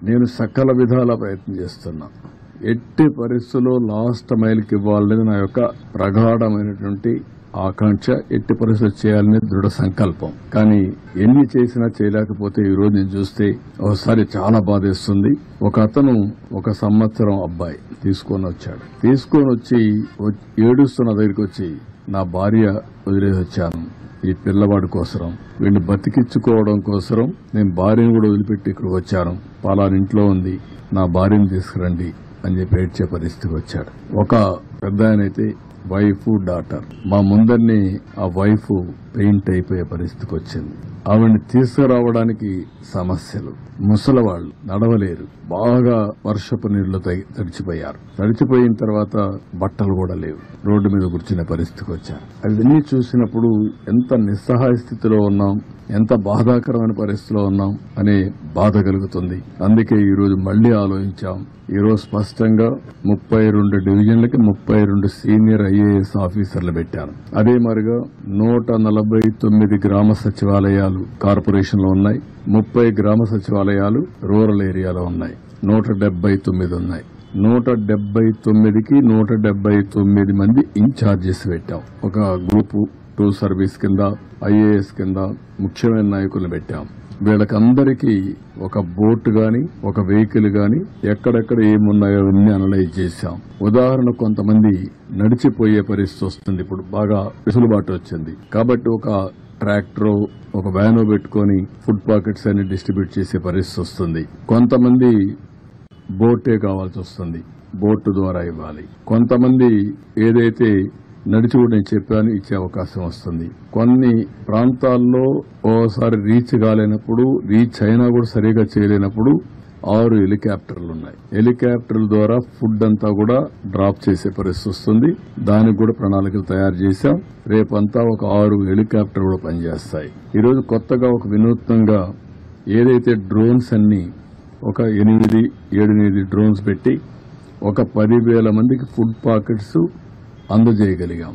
నేను సకల విధాల ప్రయత్నం చేస్తున్నా. ఎట్టి పరిస్థితుల్లో లాస్ట్ మైల్కి ఇవ్వాలనేది నా యొక్క ప్రగాఢమైనటువంటి ఆకాంక్ష. ఎట్టి పరిస్థితులు చేయాలనే దృఢ సంకల్పం. కానీ ఎన్ని చేసినా చేయలేకపోతే ఈ రోజు నేను చూస్తే ఒకసారి చాలా బాధేస్తుంది. ఒక అతను 1 సంవత్సరం అబ్బాయి తీసుకొని వచ్చి ఏడుస్తున్న దగ్గరికి వచ్చి, నా భార్య వదిలేసి వచ్చాను ఈ పిల్లవాడి కోసం, వీడిని బతికించుకోవడం కోసం నేను భార్యను కూడా వదిలిపెట్టి ఇక్కడికి వచ్చాను, పలానా ఇంట్లో ఉంది, నా భార్యను తీసుకురండి అని చెప్పి ఏడ్చే పరిస్థితికి వచ్చాడు. ఒక పెద్ద ఆయన అయితే వైఫ్ డాటర్, మా ముందరిని ఆ వైఫ్ పెయింట్ అయిపోయే పరిస్థితికి వచ్చింది. ఆవిడ్ని తీసుకురావడానికి సమస్యలు. ముసలివాళ్లు నడవలేరు, బాగా వర్షపు నీళ్లు తడిచిపోయారు. తడిచిపోయిన తర్వాత బట్టలు కూడా లేవు, రోడ్డు మీద కూర్చునే పరిస్థితికి వచ్చారు. అవన్నీ చూసినప్పుడు ఎంత నిస్సహాయ స్థితిలో ఉన్నాం, ఎంత బాధాకరమైన పరిస్థితిలో ఉన్నాం అనే బాధ కలుగుతుంది. అందుకే ఈ రోజు మళ్లీ ఆలోచించాం. ఈ రోజు స్పష్టంగా 32 డివిజన్లకి 32 సీనియర్ IAS ఆఫీసర్లు పెట్టాను. అదే మరిగా 149 గ్రామ సచివాలయాలు కార్పొరేషన్ లో ఉన్నాయి, 30 గ్రామ సచివాలయాలు రూరల్ ఏరియాలో ఉన్నాయి, 179 ఉన్నాయి. 179కి 179 మంది ఇన్ఛార్జెస్ పెట్టాం. ఒక గ్రూపు 2 సర్వీస్ కింద IAS కింద ముఖ్యమైన నాయకులను పెట్టాం. వీళ్ళకందరికీ ఒక బోట్ గాని ఒక వెహికల్ గాని ఎక్కడెక్కడ ఏమున్నాయో అన్ని అనలైజ్ చేశాం. ఉదాహరణ, కొంతమంది నడిచిపోయే పరిస్థితి వస్తుంది, ఇప్పుడు బాగా వెసులుబాటు వచ్చింది కాబట్టి ఒక ట్రాక్టర్ ఒక వ్యాన్ పెట్టుకుని ఫుడ్ పాకెట్స్ అన్ని డిస్ట్రిబ్యూట్ చేసే పరిస్థితి వస్తుంది. కొంతమంది బోటే కావాల్సి వస్తుంది, బోటు ద్వారా ఇవ్వాలి. కొంతమంది ఏదైతే నడిచి కూడా నేను చెప్పాను ఇచ్చే అవకాశం వస్తుంది. కొన్ని ప్రాంతాల్లో ఓసారి రీచ్ కాలేనప్పుడు, రీచ్ అయినా కూడా సరిగా చేయలేనప్పుడు 6 హెలికాప్టర్లు ఉన్నాయి. హెలికాప్టర్ల ద్వారా ఫుడ్ అంతా కూడా డ్రాప్ చేసే పరిస్థితి వస్తుంది. దానికి కూడా ప్రణాళికలు తయారు చేశాం. రేపంతా ఒక 6 హెలికాప్టర్ కూడా పనిచేస్తాయి. ఈరోజు కొత్తగా ఒక వినూత్నంగా ఏదైతే డ్రోన్స్ అన్ని ఒక 8 డ్రోన్స్ పెట్టి ఒక 10,000 మందికి ఫుడ్ పాకెట్స్ అందజేయగలిగాం.